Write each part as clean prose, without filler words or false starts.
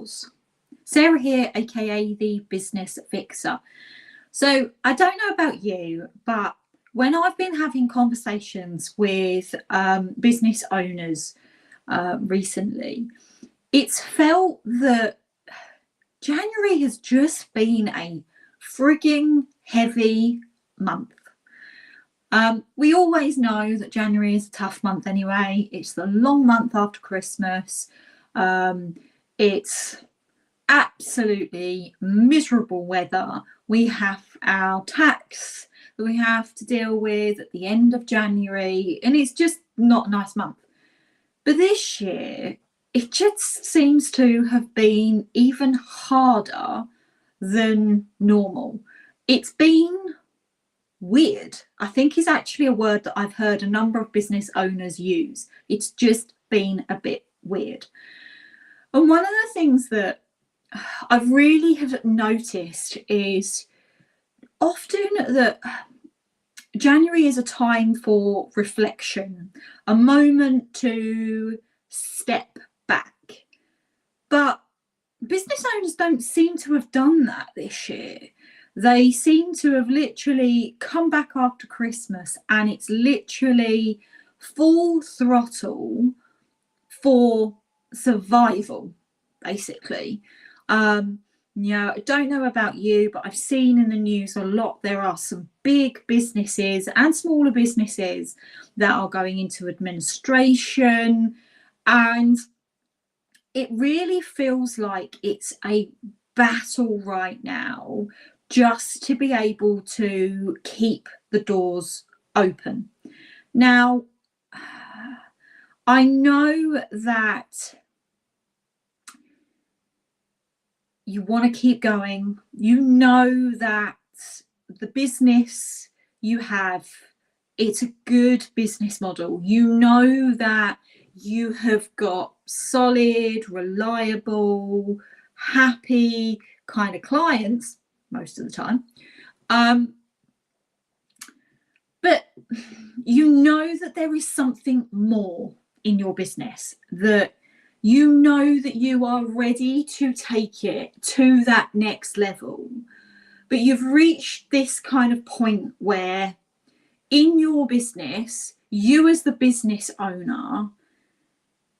yours. Sarah here, aka the Business Fixer. So I don't know about you, but when I've been having conversations with business owners recently, it's felt that January has just been a frigging heavy month. We always know that January is a tough month anyway. It's the long month after Christmas. It's absolutely miserable weather. We have our tax that we have to deal with at the end of January, and it's just not a nice month. But this year, it just seems to have been even harder than normal. It's been weird, I think, is actually a word that I've heard a number of business owners use. It's just been a bit weird. And one of the things that I really have noticed is often that January is a time for reflection, a moment to step back. But business owners don't seem to have done that this year. They seem to have literally come back after Christmas, and it's literally full throttle for survival, basically. I don't know about you, but I've seen in the news a lot. There are some big businesses and smaller businesses that are going into administration, and it really feels like it's a battle right now just to be able to keep the doors open. Now, I know that you want to keep going. You know that the business you have, it's a good business model. You know that you have got solid, reliable, happy kind of clients most of the time. But you know that there is something more in your business, that you know that you are ready to take it to that next level. But you've reached this kind of point where in your business, you as the business owner,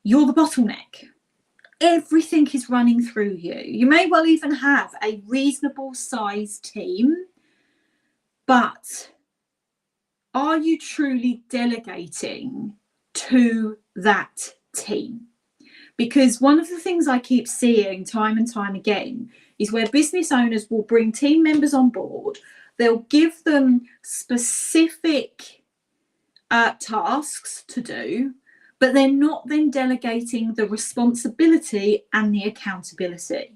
you're the bottleneck. Everything is running through you. You may well even have a reasonable sized team, but are you truly delegating to that team? Because one of the things I keep seeing time and time again is where business owners will bring team members on board. They'll give them specific tasks to do, but they're not then delegating the responsibility and the accountability.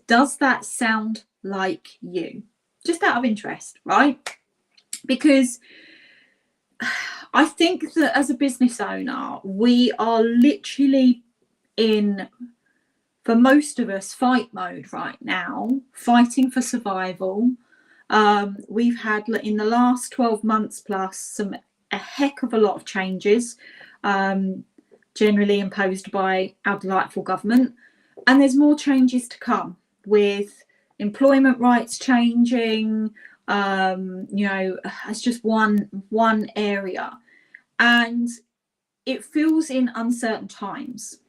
Does that sound like you? Just out of interest, right? Because I think that as a business owner, we are literally in, for most of us, fight mode right now, fighting for survival. We've had in the last 12 months plus a heck of a lot of changes, generally imposed by our delightful government, and there's more changes to come with employment rights changing. It's just one area, and it feels in uncertain times.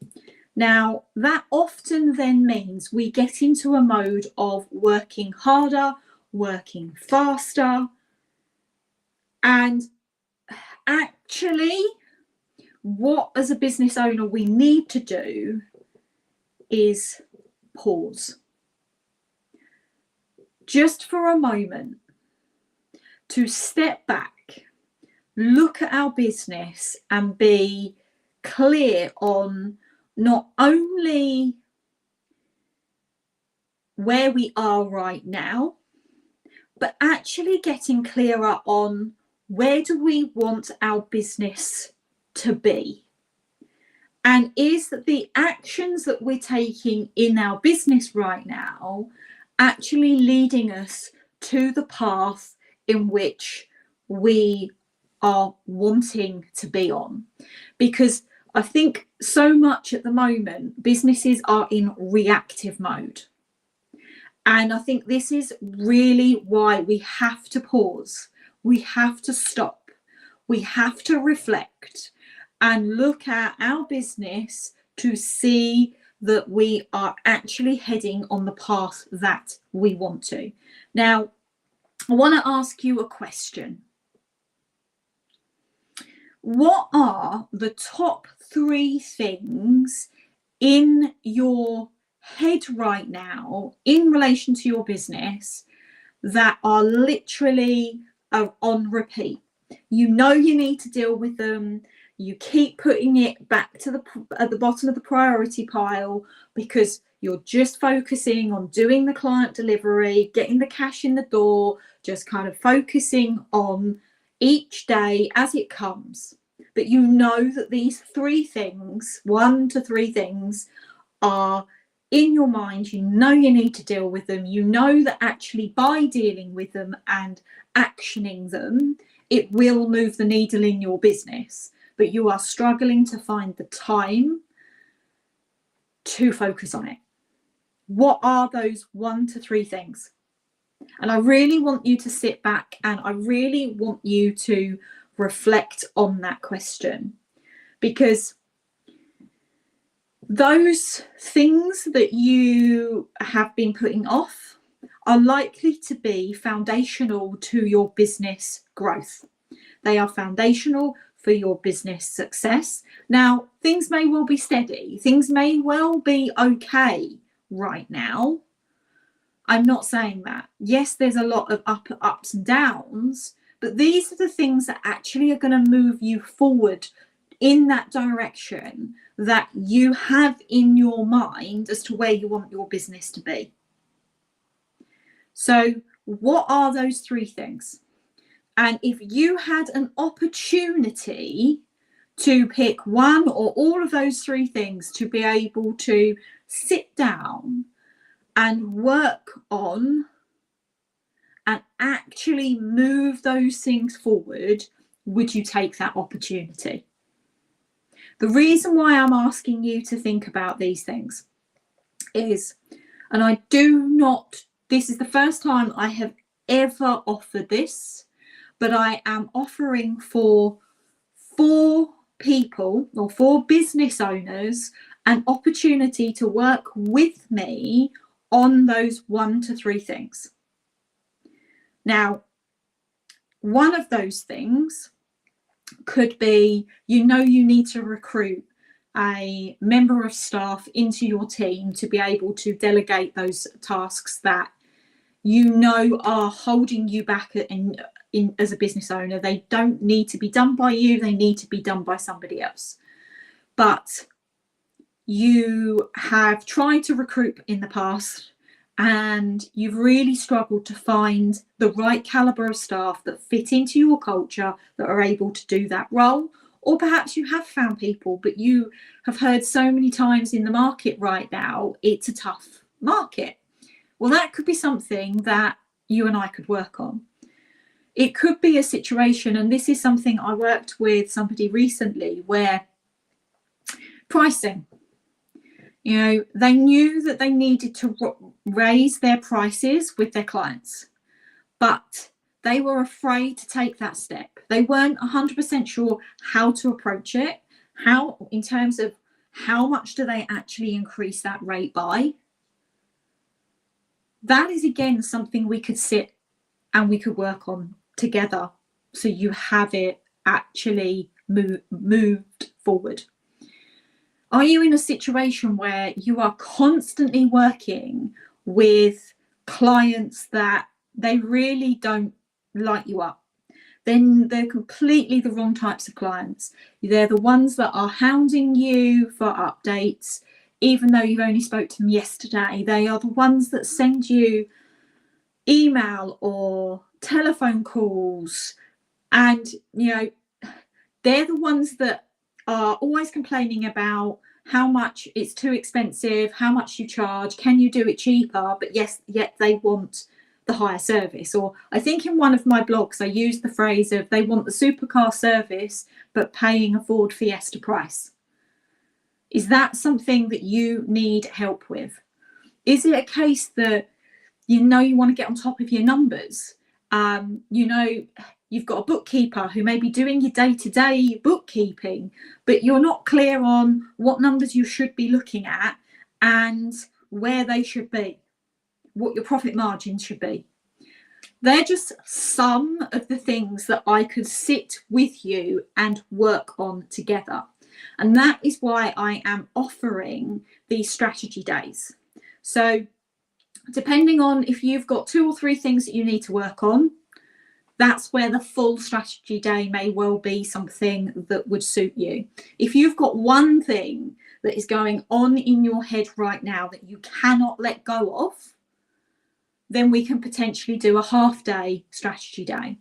Now, that often then means we get into a mode of working harder, working faster, and actually, what as a business owner we need to do is pause. Just for a moment, to step back, look at our business and be clear on not only where we are right now, but actually getting clearer on where do we want our business to be? And is that the actions that we're taking in our business right now actually leading us to the path in which we are wanting to be on? Because I think so much at the moment, businesses are in reactive mode. And I think this is really why we have to pause. We have to stop. We have to reflect and look at our business to see that we are actually heading on the path that we want to. Now, I want to ask you a question. What are the top 3 things in your head right now in relation to your business that are literally on repeat? You know you need to deal with them. You keep putting it back to at the bottom of the priority pile because you're just focusing on doing the client delivery, getting the cash in the door, just kind of focusing on each day as it comes. But you know that these 3 things, 1 to 3 things, are in your mind. You know you need to deal with them. You know that actually by dealing with them and actioning them, it will move the needle in your business, but you are struggling to find the time to focus on it. What are those 1 to 3 things? And I really want you to sit back and I really want you to reflect on that question, because those things that you have been putting off are likely to be foundational to your business growth. They are foundational for your business success. Now, things may well be steady. Things may well be okay right now. I'm not saying that. Yes, there's a lot of ups and downs, but these are the things that actually are going to move you forward in that direction that you have in your mind as to where you want your business to be. So what are those 3 things? And if you had an opportunity to pick one or all of those 3 things to be able to sit down and work on and actually move those things forward, would you take that opportunity? The reason why I'm asking you to think about these things is, and I do not, this is the first time I have ever offered this, but I am offering for 4 people or 4 business owners an opportunity to work with me on those 1 to 3 things. Now, one of those things could be, you know, you need to recruit a member of staff into your team to be able to delegate those tasks that you know are holding you back as a business owner. They don't need to be done by you, they need to be done by somebody else. But you have tried to recruit in the past and you've really struggled to find the right caliber of staff that fit into your culture, that are able to do that role. Or perhaps you have found people, but you have heard so many times in the market right now, it's a tough market. Well, that could be something that you and I could work on. It could be a situation, and this is something I worked with somebody recently, where pricing, you know, they knew that they needed to raise their prices with their clients, but they were afraid to take that step. They weren't 100% sure how to approach it, how, in terms of how much do they actually increase that rate by. That is, again, something we could sit and we could work on together, so you have it actually moved forward. Are you in a situation where you are constantly working with clients that they really don't light you up? Then they're completely the wrong types of clients. They're the ones that are hounding you for updates, even though you've only spoke to them yesterday. They are the ones that send you email or telephone calls, and you know, they're the ones that are always complaining about how much it's too expensive, how much you charge, can you do it cheaper, but yet they want the higher service. Or I think in one of my blogs I used the phrase of they want the supercar service but paying a Ford Fiesta price. Is that something that you need help with? Is it a case that you want to get on top of your numbers? You've got a bookkeeper who may be doing your day-to-day bookkeeping, but you're not clear on what numbers you should be looking at and where they should be, what your profit margins should be. They're just some of the things that I could sit with you and work on together. And that is why I am offering these strategy days. So depending on if you've got 2 or 3 things that you need to work on, that's where the full strategy day may well be something that would suit you. If you've got one thing that is going on in your head right now that you cannot let go of, then we can potentially do a half-day strategy day.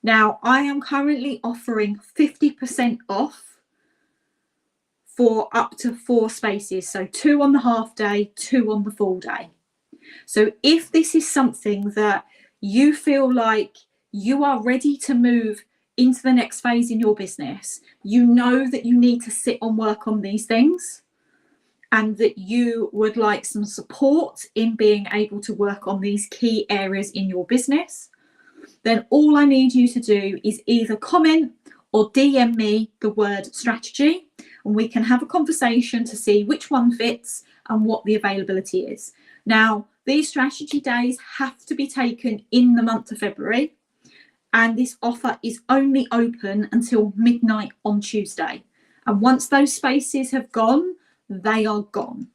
Now, I am currently offering 50% off for up to 4 spaces. So 2 on the half day, 2 on the full day. So if this is something that you feel like you are ready to move into the next phase in your business, you know that you need to sit and work on these things, and that you would like some support in being able to work on these key areas in your business, then all I need you to do is either comment or DM me the word strategy, and we can have a conversation to see which one fits and what the availability is. Now, these strategy days have to be taken in the month of February, and this offer is only open until midnight on Tuesday. And once those spaces have gone, they are gone.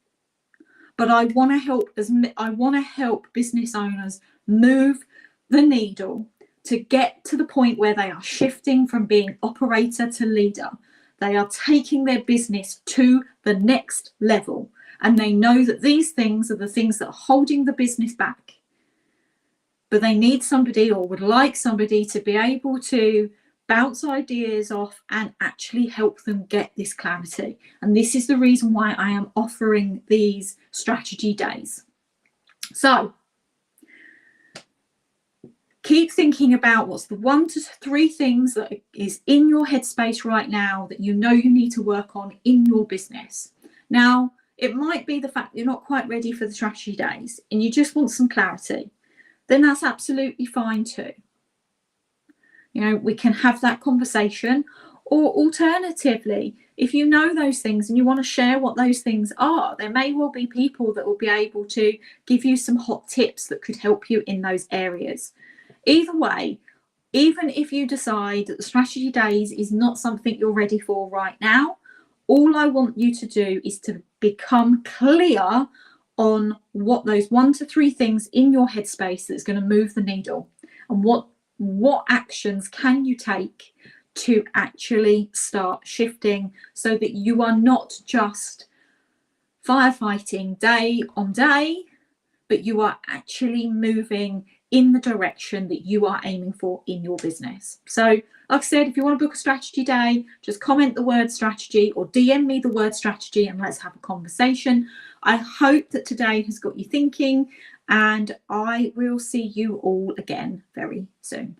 But I want to help business owners move the needle to get to the point where they are shifting from being operator to leader. They are taking their business to the next level, and they know that these things are the things that are holding the business back. But they need somebody, or would like somebody, to be able to bounce ideas off and actually help them get this clarity. And this is the reason why I am offering these strategy days. So keep thinking about what's the 1 to 3 things that is in your headspace right now that you know you need to work on in your business. Now, it might be the fact that you're not quite ready for the strategy days and you just want some clarity. Then that's absolutely fine too. We can have that conversation. Or alternatively, if you know those things and you want to share what those things are, there may well be people that will be able to give you some hot tips that could help you in those areas. Either way, even if you decide that the strategy days is not something you're ready for right now, all I want you to do is to become clear on what those 1 to 3 things in your headspace that's going to move the needle, and what actions can you take to actually start shifting so that you are not just firefighting day on day, but you are actually moving in the direction that you are aiming for in your business. So like I said, if you want to book a strategy day, just comment the word strategy or DM me the word strategy and let's have a conversation. I hope that today has got you thinking, and I will see you all again very soon.